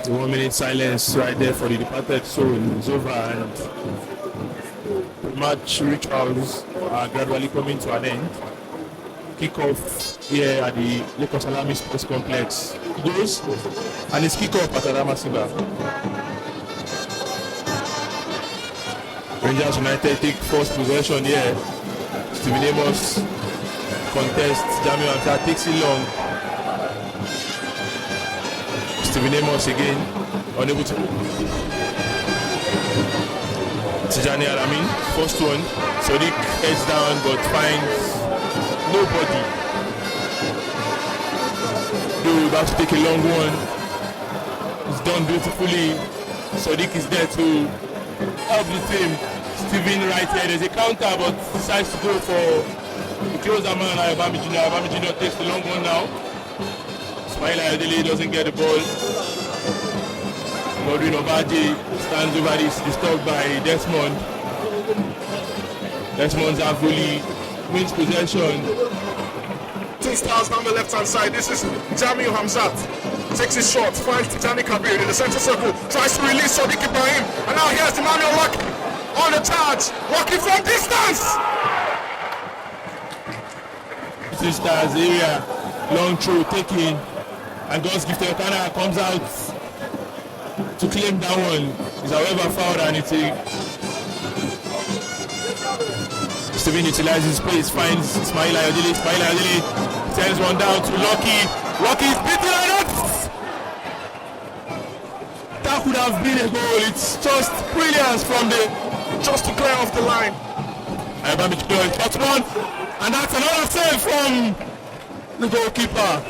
The 1 minute silence right there for the departed soul is over, and the match rituals are gradually coming to an end. Kickoff here at the Lagos Alami Sports Complex goes, and it's kickoff at Adamasiba. Rangers United take first possession here. Steven Amos contests. Jamie Amsa takes it long. Steven Amos again, unable to. Tijani Alamin, first one. Sadiq heads down but finds nobody. Though about to take a long one. It's done beautifully. Sadiq is there to help the team. Steven right here. There's a counter but decides to go for the closer man, Ayobami Jr. Ayobami Jr. takes the long one now. Ismail Ayodele doesn't get the ball. Godwin Obaji stands over this, disturbed by Desmond. Desmond Zavuli wins possession. Two stars down the left hand side. This is Jamil Hamzat. Takes his shot, finds Tijani Kabir in the center circle, tries to release Sadiq Ibrahim, and now here's Emmanuel Lucky on the charge, walking from distance. Two stars area, long throw taken. And God's gift Okana comes out to claim that one. Is however fouled, and it's a Steven utilizes space, finds Ismail Ayodele. Ismail Ayodele sends one down to Lucky. Lucky is beaten on it. That could have been a goal. It's just brilliance from the just to clear off the line. Ayobami Jr. touch one, and that's another save from the goalkeeper.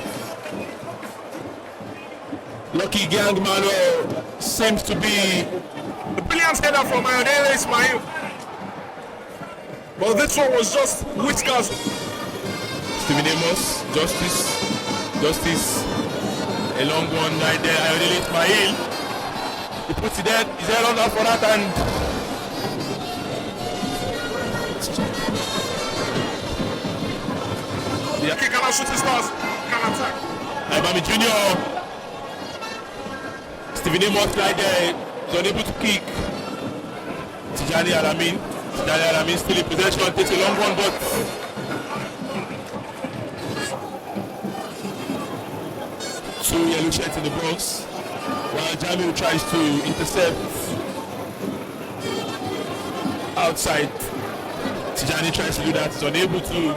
Lucky Gang Manuel seems to be a brilliant header from Ayodele Ismail. But this one was just whiskers. Steven Amos, justice, a long one right there. Ayodele Ismail, he puts it there, he's there on that for that, and yeah. He cannot shoot his stars, can attack. Ayobami Jr. Steven Amos right there, is unable to kick. Tijani Alamin still in possession, takes a long one, but two yellow shirts in the box, while Jamil tries to intercept outside. Tijani tries to do that, is unable to.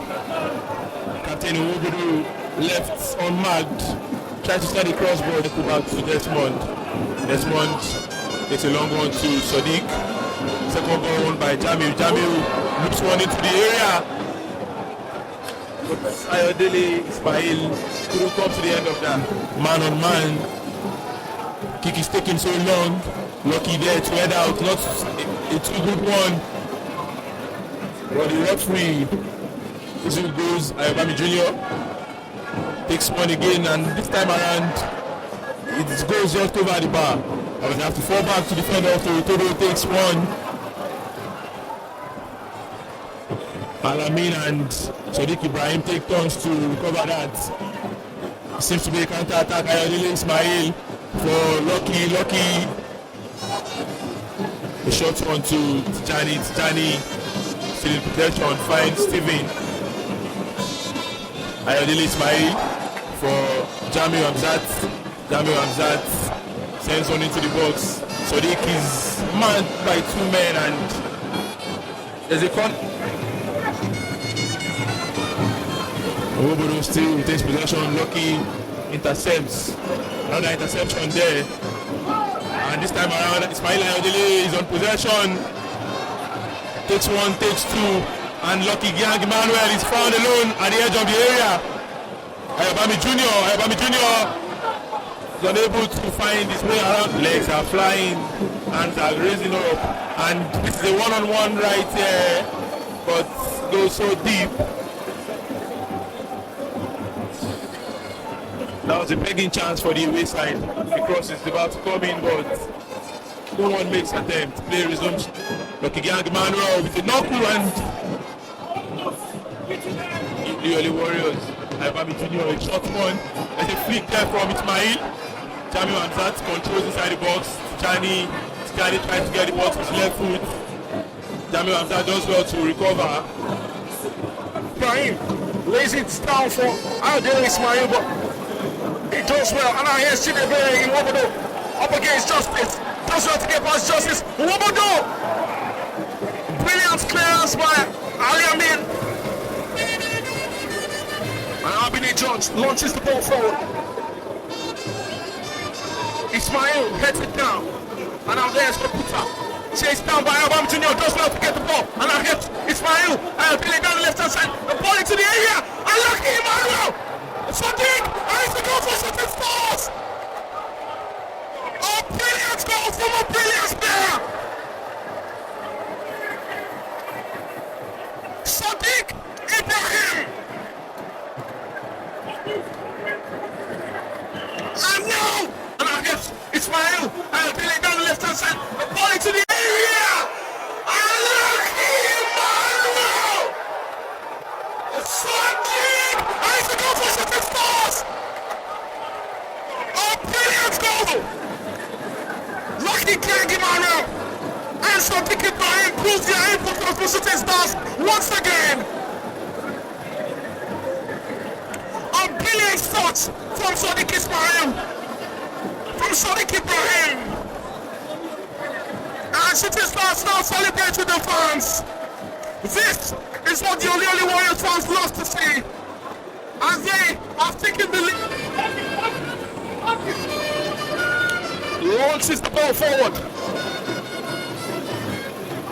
Captain Uwogudu left unmarked, tries to start the crossbar, they put out to Desmond. Desmond takes a long one to Sadiq. Second ball won by Jamil. Jamil loops one into the area. But Ayodele Ismail couldn't come to the end of that. Man on man. Kick is taking so long. Lucky there to head out. Not a too good one. But the referee, this goes Ayobami Jr. takes one again, and this time around it goes just over the bar. I will have to fall back to defend after Otodo takes one. Alamin and Sadiq Ibrahim take turns to recover that. It seems to be a counter-attack. Ayodele Ismail for Lucky. A short one to Tijani. Tijani still in possession, finds Steven. Ayodele Ismail for Jamil Hamzat. Jamil Hamzat sends one into the box. Sadiq is manned by two men, and there's a Obodo still retains possession. Lucky intercepts. Another interception there. And this time around, Ismail Ayodele is on possession. Takes one, takes two, and Lucky Gang Emmanuel is found alone at the edge of the area. Ayobami Jr. is unable to find his way around. Legs are flying, hands are raising up, and this is a one-on-one right here, but goes so deep. That was a begging chance for the away side. The cross is about to come in, but no one makes attempt. Play resumes. Lucky Gang Emmanuel with a knuckle, and the early Warriors. Ayobami Jr. a short one. There's a flick there from Ismail. Jamil Hamzat controls inside the box. Tijani tries to get the ball to his left foot. Jamil Hamzat does well to recover. Ibrahim lays it down for Ayodele Ismail, but he does well. And now here's Chidebere in Wobodo up against Justice. Does well to get past Justice. Wobodo! Brilliant clearance by Ali Amin. And Abine George launches the ball forward. Ismail heads it down. And now there's Kaputa. Chased down by Ayobami Jr. Does well to get the ball. And now hits Ismail. Ayodele down the left hand side. The ball into the area. And Lucky Emmanuel. Sadiq. And it's the goal for Shooting Stars. A brilliant goal from a brilliant player. Sadiq Ibrahim. And now, and I guess Ismail, Ayodele down the left hand side, the ball into the area, and Lucky Emmanuel! Sadiq! And it's a goal for Shooting Stars! A brilliant goal! Lucky Emmanuel and Sadiq Ibrahim proves their importance for Shooting Stars once again. A brilliant shot from Sadiq Ismail, from Sadiq Ibrahim. And Shooting Stars now celebrate with the fans. This is what the Oli Warriors fans love to see, as they have taken the lead. Launches the ball forward.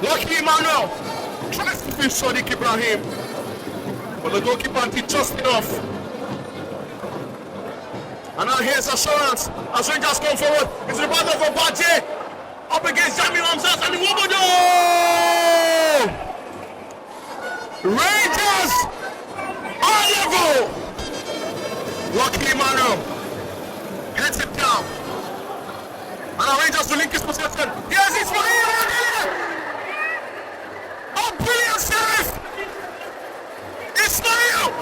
Lucky Emmanuel tries to finish Sadiq Ibrahim, but the goalkeeper did just enough. And now here's Assurance as Rangers come forward. It's the battle for Baje up against Jamil Hamzat and Wobodo! Rangers on level! Lucky Emmanuel heads it down. And now Rangers to link his possession. Here's Ismail! A brilliant save! Ismail!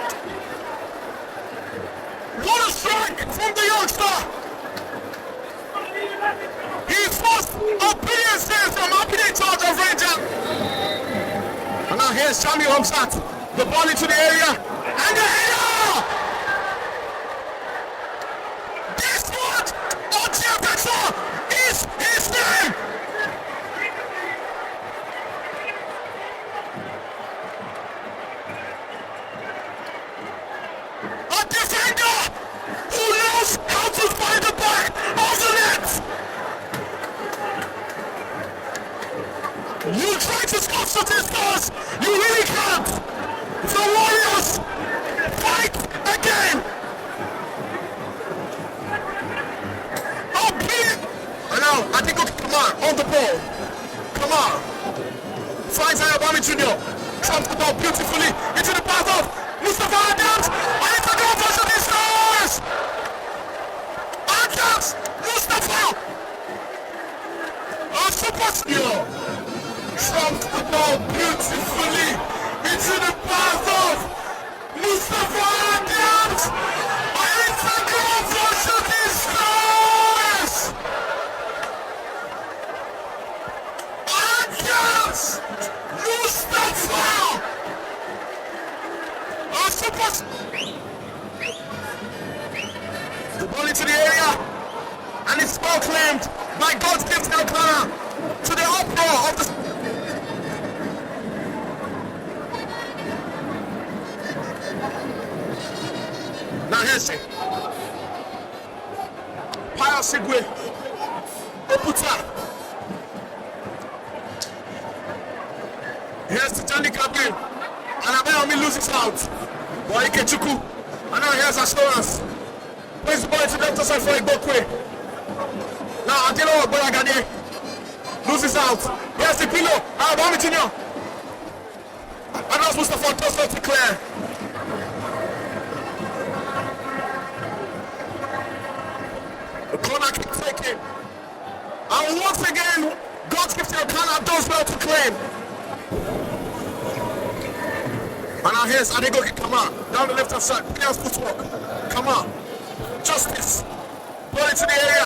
What a strike from the youngster! He forced a brilliant save from Abine George of Rangers. And now here's Jamil Hamzat. The ball into the area. And the header! Guess what? Ojiabetsa is his name! A defender who knows how to find the back of the net! You try to score Shooting Stars, you really can't! The Warriors fight again! Oh, brilliant! And now, I think Kamar on the ball. Kamar finds Ayobami Jr. Trumps the ball beautifully into the path of Mustafa Adams, and it's a goal for Shooting Stars! Adams! Mustafa! A super skill! Trumps the ball beautifully into the path of Mustafa Adams! And it's a goal for Shooting Stars! Adams! Mustafa! The ball into the area, and it's well claimed by God's gift now, Clara, to the uproar of the. Now here's it. Sigwe. Oputa. Here's Tijani Kabir. And Abayomi loses out. Boyike Chuku. And now here's Assurance. Plays the ball into the left side for Igbokwe. Now Adilo Boyagade loses out. Here's the pillow. Abami Junior. And that's Mustafa does not declare. The corner keeps taking. And once again, God gives you a corner, does well to claim. And now here's Adegoke Kama down the left hand side. Players footwork. Kama. Justice. Ball into the area.